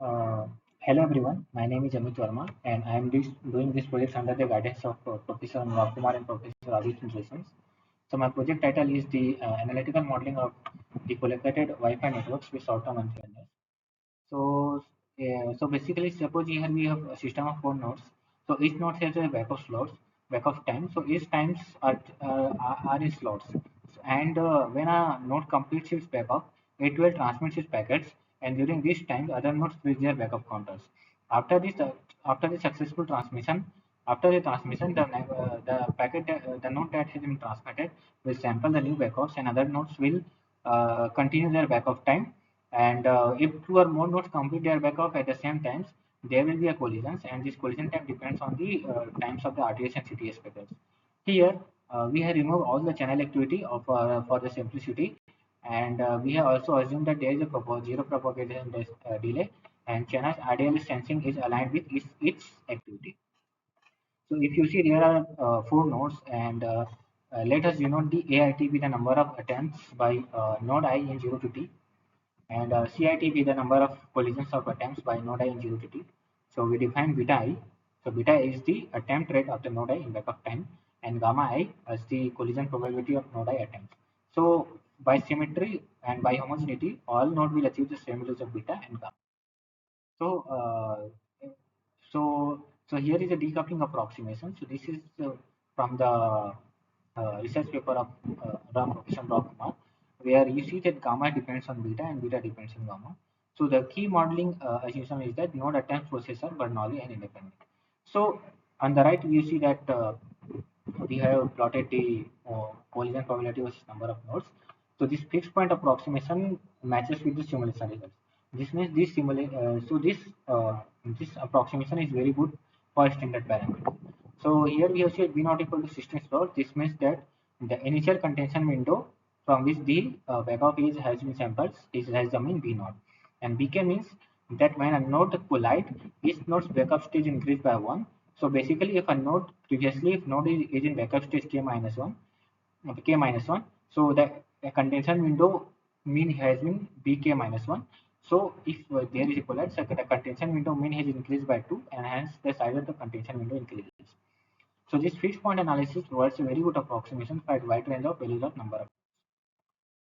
Uh, Hello everyone, my name is Amit Verma and I am doing this project under the guidance of Professor Anurag Kumar and Professor Avik Josephs. So my project title is the analytical modeling of the collocated Wi-Fi networks with short-term unfairness. So basically, suppose here we have a system of four nodes. So each node has a backup time. So each times are in slots. And when a node completes its backup, it will transmit its packets. And during this time, the other nodes switch their backup counters. After this, after the successful transmission, after the transmission, the node that has been transmitted will sample the new backups, and other nodes will continue their backup time, and if two or more nodes complete their backup at the same times, there will be a collisions, and this collision time depends on the times of the RTS and CTS packets. Here, we have removed all the channel activity of for the simplicity, and we have also assumed that there is a zero propagation delay, and channel's ideal sensing is aligned with its activity. So if you see there are four nodes, and let us denote the AIT with the number of attempts by node I in 0 to T, and CIT be the number of collisions of attempts by node I in 0 to T. So we define beta I. So beta is the attempt rate of the node I in backup time, and gamma I as the collision probability of node I attempts. So by symmetry and by homogeneity, all nodes will achieve the same values of beta and gamma. So so here is a decoupling approximation. So this is from the research paper of Professor Ram Kumar, where you see that gamma depends on beta and beta depends on gamma. So the key modeling assumption is that node attempts processor Bernoulli and independent. So on the right, you see that we have plotted the collision probability versus number of nodes. So this fixed point approximation matches with the simulation results. This means this approximation is very good for standard parameters. So here we have said B not equal to 16 slot. This means that the initial contention window from which the backup is has been sampled is has the mean B naught, and BK means that when a node collide, each node's backup stage increase by one. So basically, if a node previously if node is in backup stage k minus one, k minus one, so the contention window mean has been bk minus one. So if there is a collide, so the contention window mean has increased by two, and hence the size of the contention window increases. So this fixed point analysis provides a very good approximation for a wide range of values of number of.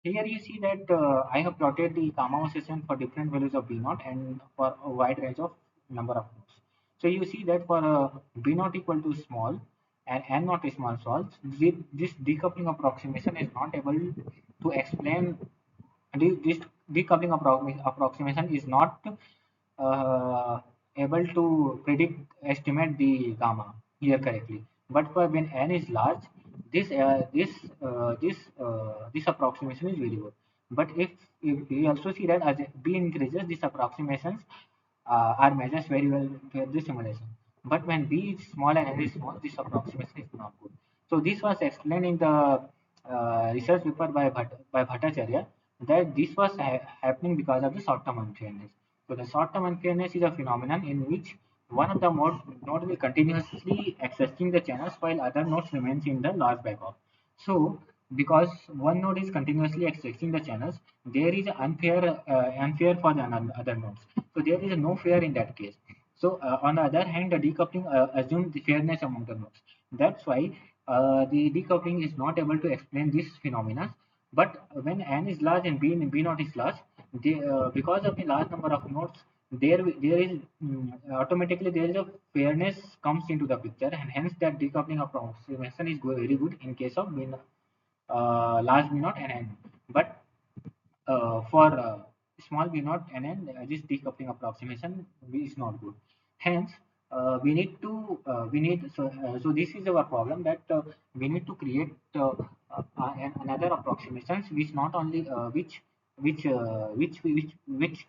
Here you see that I have plotted the gamma oscillation for different values of B naught and for a wide range of number of nodes. So you see that for B naught equal to small and N naught is small, this decoupling approximation is not able to explain. This decoupling approximation is not uh, able to predict estimate the gamma here correctly. But for when n is large, this approximation is very good. But if we also see that as b increases, these approximations are measures very well for the simulation. But when b is small and n is small, this approximation is not good. So this was explained in the research paper by Bhattacharya, that this was happening because of the short-term unfairness. So the short-term unfairness is a phenomenon in which one of the node will continuously accessing the channels while other nodes remains in the large backup. So because one node is continuously accessing the channels, there is unfair for the other nodes. So there is no fair in that case. So on the other hand, the decoupling assumes the fairness among the nodes. That's why the decoupling is not able to explain this phenomena. But when n is large and b naught is large, because of the large number of nodes, there is automatically there is a fairness comes into the picture, and hence that decoupling approximation is very good in case of large b naught and n. But for small b naught and n, this decoupling approximation is not good. Hence, we need so this is our problem, that we need to create another approximations which not only which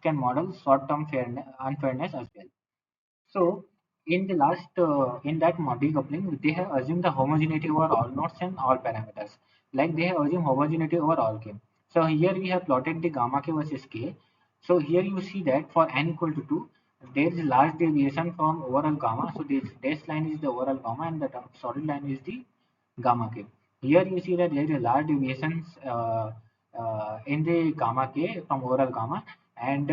can model short-term fairness unfairness as well. So in the last in that decoupling, they have assumed the homogeneity over all nodes and all parameters. Like they have assumed homogeneity over all k. So here we have plotted the gamma k versus k. So here you see that for n equal to 2, there is a large deviation from overall gamma. So this dash line is the overall gamma and the solid line is the gamma k. Here you see that there is a large deviations in the gamma k from overall gamma, and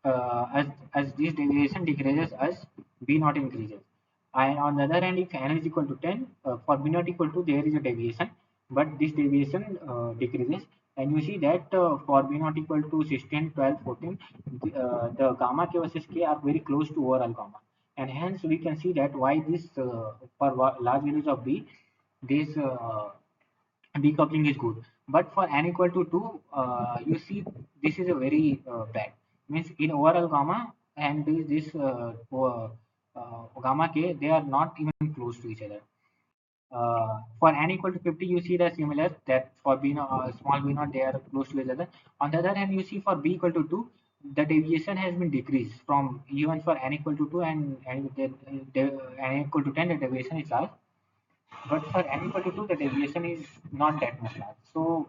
as as this deviation decreases as b naught increases. And on the other hand, if n is equal to 10, for b not equal to, there is a deviation, but this deviation decreases. And you see that for b not equal to 16, 12, 14, the gamma k versus k are very close to overall gamma. And hence we can see that why this for large values of b, this decoupling is good. But for n equal to 2, you see this is a very bad. Means in overall gamma and this gamma k, they are not even close to each other. For n equal to 50, you see the similar, that for b not, small b not, they are close to each other. On the other hand, you see for b equal to 2, the deviation has been decreased from even for n equal to 2, and n equal to 10, the deviation is large. But for n equal to 2, the deviation is not that much large. So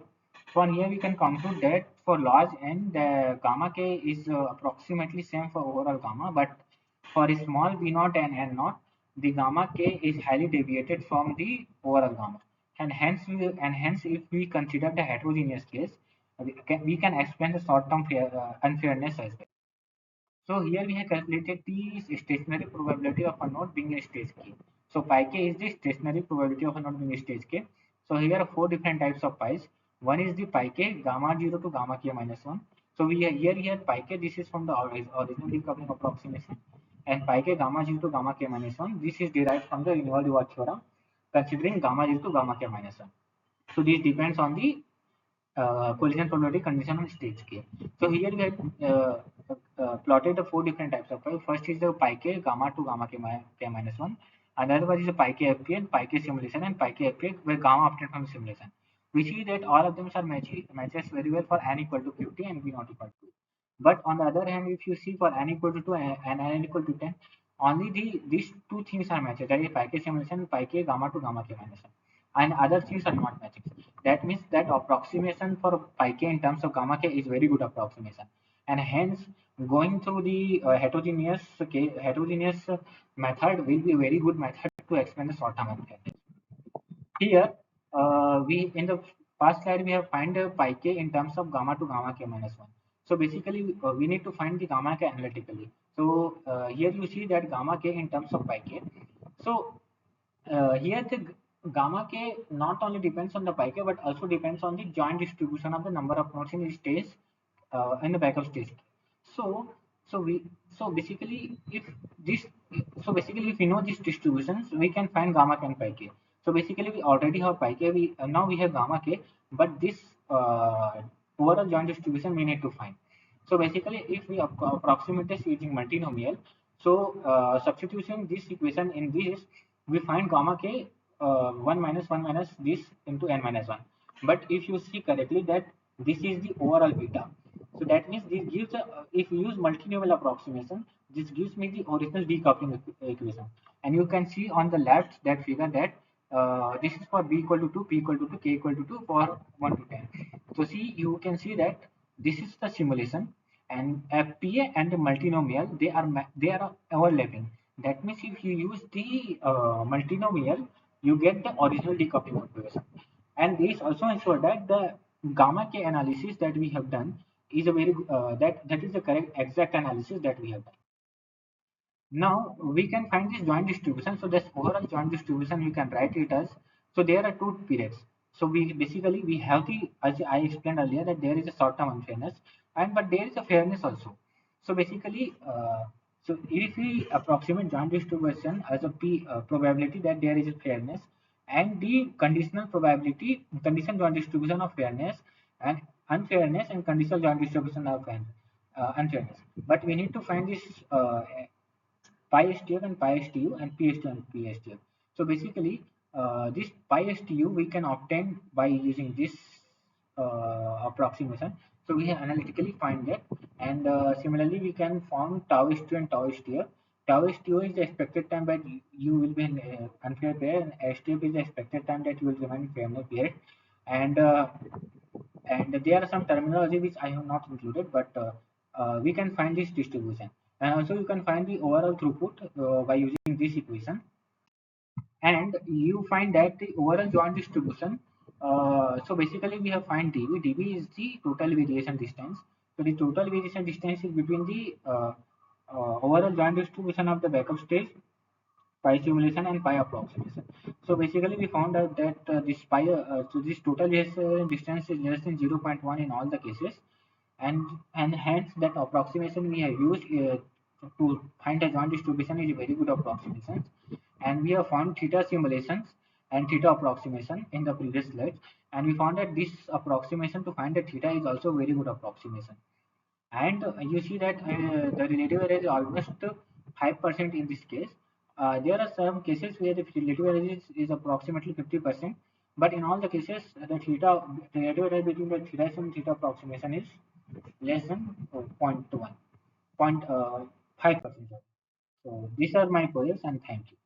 from here we can conclude that for large n, the gamma k is approximately same for overall gamma, but for a small v naught and n naught, the gamma k is highly deviated from the overall gamma. And hence if we consider the heterogeneous case, we can explain the short-term unfairness as well. So here we have calculated the stationary probability of a node being a stage k. So pi k is the stationary probability of a node being a stage k. So here are four different types of pi's. One is the pi k gamma 0 to gamma k minus 1. So we are here pi k, this is from the original decoupling approximation, and pi k gamma 0 to gamma k minus 1. This is derived from the Riemann-Roch theorem, considering gamma 0 to gamma k minus 1. So this depends on the collision probability condition on stage k. So here we have plotted the four different types of pi. First is the pi k gamma to gamma k minus 1. Another one is the pi k FP and pi k simulation and pi k FP where gamma obtained from simulation. We see that all of them are matches very well for n equal to 50 and b not equal to 2. But on the other hand, if you see for n equal to 2 and n equal to 10, only these two things are matched. That is pi k simulation, pi k gamma to gamma k minus 1, and other things are not matching. That means that approximation for pi k in terms of gamma k is very good approximation, and hence going through the heterogeneous method will be a very good method to explain the short term unfairness. Here, we in the past slide we have find pi k in terms of gamma to gamma k minus 1. So basically, we need to find the gamma k analytically. So here you see that gamma k in terms of pi k. So here the gamma k not only depends on the pi k, but also depends on the joint distribution of the number of nodes in the stage in the backup stage. So so we so basically if this basically if we know these distributions, we can find gamma k and pi k. So basically we already have pi k. We now we have gamma k, but this overall joint distribution we need to find. So basically, if we approximate this using multinomial, so substituting this equation in this, we find gamma k 1 minus this into n minus 1. But if you see correctly that this is the overall beta. So that means this gives, if you use multinomial approximation, this gives me the original decoupling equation. And you can see on the left that figure that this is for b equal to 2, p equal to 2, k equal to 2 for 1 to 10. So see, you can see that this is the simulation, and FPA and the multinomial, they are overlapping. That means if you use the multinomial, you get the original decoupling equation. And this also ensure that the gamma k analysis that we have done is a very that is the correct exact analysis that we have done. Now we can find this joint distribution. So this overall joint distribution we can write it as, so there are two periods. So we basically we have the, as I explained earlier, that there is a short term unfairness, and but there is a fairness also. So basically so if we approximate joint distribution as a p probability that there is a fairness, and the conditional probability condition joint distribution of fairness and unfairness, and conditional joint distribution of unfairness. But we need to find this pi STF and pi STU and PSTU and PSTF. So basically, this pi STU we can obtain by using this approximation. So we analytically find that, and similarly we can form tau STU and tau STF. Tau STU is the expected time that you will be in unfair pair, and STF is the expected time that you will remain in fair pair. And there are some terminology which I have not included, but we can find this distribution. And also you can find the overall throughput by using this equation, and you find that the overall joint distribution, so basically we have find dB is the total variation distance. So the total variation distance is between the overall joint distribution of the backup stage, pi simulation, and pi approximation. So basically, we found out that so this total distance is less than 0.1 in all the cases, and hence that approximation we have used to find the joint distribution is a very good approximation. And we have found theta simulations and theta approximation in the previous slides, and we found that this approximation to find the theta is also very good approximation. And you see that the relative error is almost 5% in this case. There are some cases where the relative error is approximately 50%, but in all the cases, the relative error between the theta and theta approximation is less than 0.1, 0.5%. So these are my projects, and thank you.